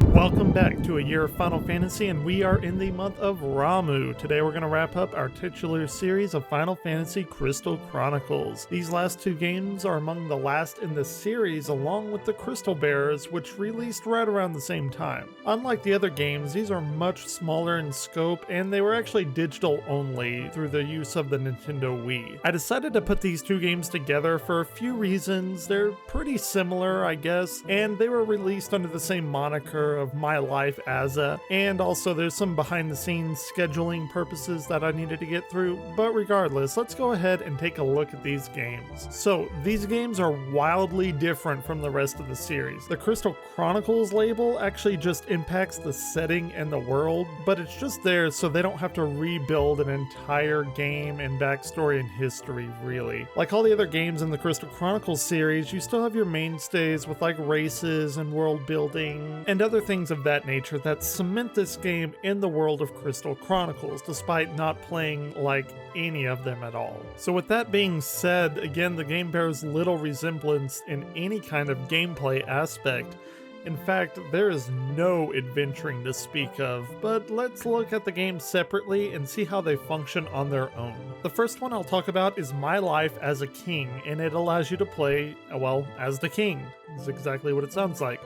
Welcome back to A Year of Final Fantasy, and we are in the month of Ramu. Today we're going to wrap up our titular series of Final Fantasy Crystal Chronicles. These last two games are among the last in the series, along with the Crystal Bearers, which released right around the same time. Unlike the other games, these are much smaller in scope, and they were actually digital only through the use of the Nintendo Wii. I decided to put these two games together for a few reasons. They're pretty similar, I guess, and they were released under the same moniker of My Life as a, and also there's some behind the scenes scheduling purposes that I needed to get through, but regardless, let's go ahead and take a look at these games. So these games are wildly different from the rest of the series. The Crystal Chronicles label actually just impacts the setting and the world, but it's just there so they don't have to rebuild an entire game and backstory and history, really. Like all the other games in the Crystal Chronicles series, you still have your mainstays with like races and world building and other things of that nature that cement this game in the world of Crystal Chronicles, despite not playing like any of them at all. So with that being said, again, the game bears little resemblance in any kind of gameplay aspect. In fact, there is no adventuring to speak of, but let's look at the games separately and see how they function on their own. The first one I'll talk about is My Life as a King, and it allows you to play, well, as the king. It's exactly what it sounds like.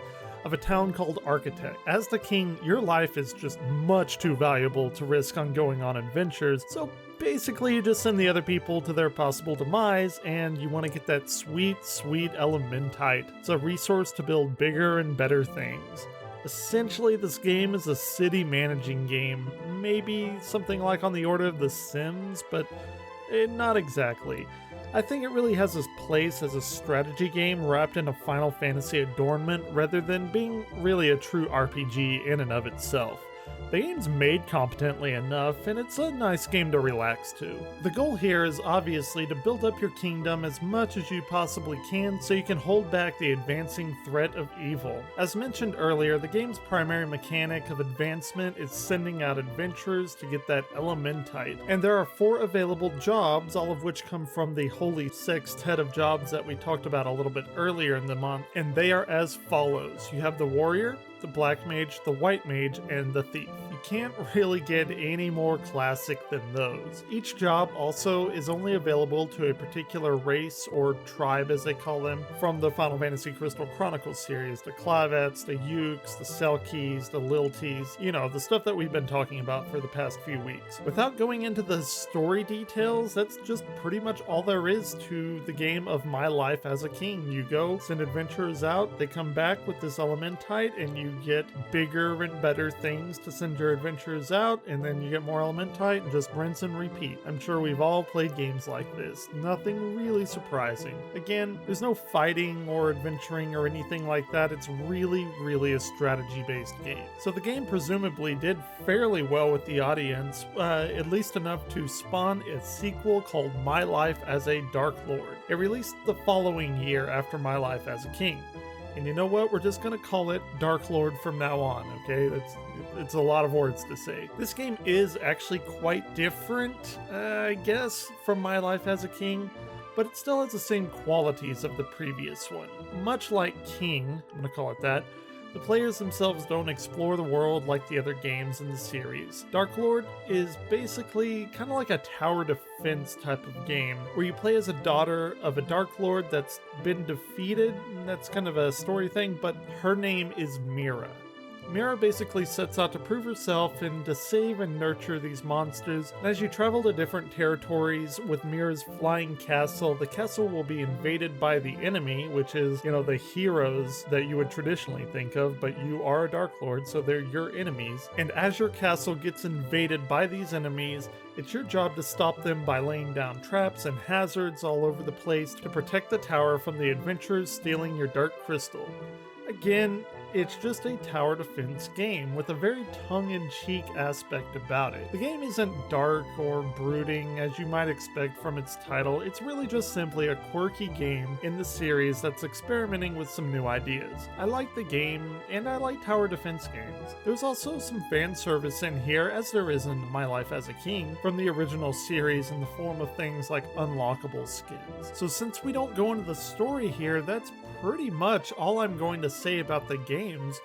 Of a town called Architect. As the king, your life is just much too valuable to risk on going on adventures, so basically you just send the other people to their possible demise, and you want to get that sweet, sweet elementite. It's a resource to build bigger and better things. Essentially, this game is a city managing game, maybe something like on the order of The Sims, but not exactly. I think it really has its place as a strategy game wrapped in a Final Fantasy adornment rather than being really a true RPG in and of itself. The game's made competently enough, and it's a nice game to relax to. The goal here is obviously to build up your kingdom as much as you possibly can so you can hold back the advancing threat of evil. As mentioned earlier, the game's primary mechanic of advancement is sending out adventurers to get that elementite, and there are 4 available jobs, all of which come from the Holy Sextet of jobs that we talked about a little bit earlier in the month, and they are as follows. You have the warrior, the black mage, the white mage, and the thief. You can't really get any more classic than those. Each job also is only available to a particular race or tribe, as they call them, from the Final Fantasy Crystal Chronicles series. The Clavets, the Ukes, the Selkies, the Lilties, you know, the stuff that we've been talking about for the past few weeks. Without going into the story details, that's just pretty much all there is to the game of My Life as a King. You go, send adventurers out, they come back with this elementite, and you get bigger and better things to send your adventurers out, and then you get more elementite and just rinse and repeat. I'm sure we've all played games like this. Nothing really surprising. Again, there's no fighting or adventuring or anything like that. It's really a strategy-based game. So the game presumably did fairly well with the audience, at least enough to spawn a sequel called My Life as a Darklord. It released the following year after My Life as a King. And you know what? We're just gonna call it Darklord from now on, okay? It's a lot of words to say. This game is actually quite different, I guess, from My Life as a King, but it still has the same qualities of the previous one. Much like King, I'm gonna call it that, the players themselves don't explore the world like the other games in the series. Darklord is basically kind of like a tower defense type of game, where you play as a daughter of a Darklord that's been defeated, and that's kind of a story thing, but her name is Mira. Mira basically sets out to prove herself and to save and nurture these monsters. And as you travel to different territories with Mira's flying castle, the castle will be invaded by the enemy, which is, you know, the heroes that you would traditionally think of, but you are a Darklord, so they're your enemies. And as your castle gets invaded by these enemies, it's your job to stop them by laying down traps and hazards all over the place to protect the tower from the adventurers stealing your dark crystal. Again, it's just a tower defense game with a very tongue-in-cheek aspect about it. The game isn't dark or brooding as you might expect from its title. It's really just simply a quirky game in the series that's experimenting with some new ideas. I like the game, and I like tower defense games. There's also some fan service in here, as there is in My Life as a King, from the original series in the form of things like unlockable skins. So since we don't go into the story here, that's pretty much all I'm going to say about the game. games,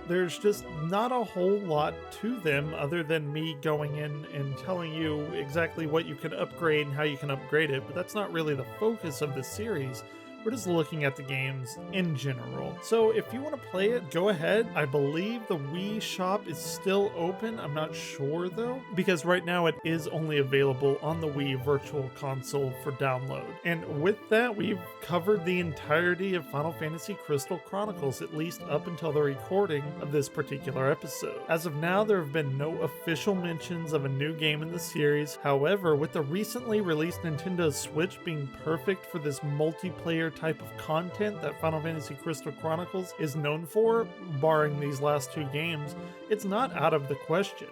there's just not a whole lot to them other than me going in and telling you exactly what you can upgrade and how you can upgrade it, but that's not really the focus of this series. We're just looking at the games in general. So if you want to play it, go ahead. I believe the Wii shop is still open. I'm not sure though, because right now it is only available on the Wii Virtual Console for download. And with that, we've covered the entirety of Final Fantasy Crystal Chronicles, at least up until the recording of this particular episode. As of now, there have been no official mentions of a new game in the series. However, with the recently released Nintendo Switch being perfect for this multiplayer type of content that Final Fantasy Crystal Chronicles is known for, barring these last two games, it's not out of the question.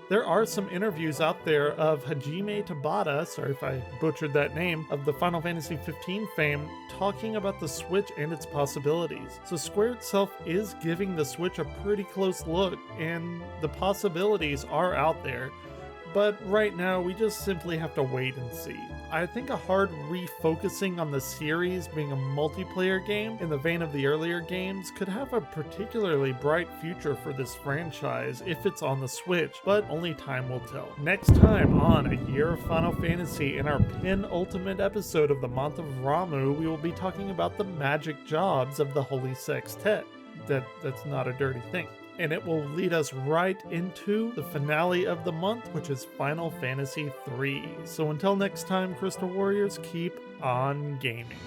There are some interviews out there of Hajime Tabata, sorry if I butchered that name, of the Final Fantasy XV fame, talking about the Switch and its possibilities. So Square itself is giving the Switch a pretty close look, and the possibilities are out there. But right now, we just simply have to wait and see. I think a hard refocusing on the series being a multiplayer game in the vein of the earlier games could have a particularly bright future for this franchise if it's on the Switch, but only time will tell. Next time on A Year of Final Fantasy, in our penultimate episode of the month of Ramu, we will be talking about the magic jobs of the Holy Sextet. That's not a dirty thing. And it will lead us right into the finale of the month, which is Final Fantasy III. So until next time, Crystal Warriors, keep on gaming.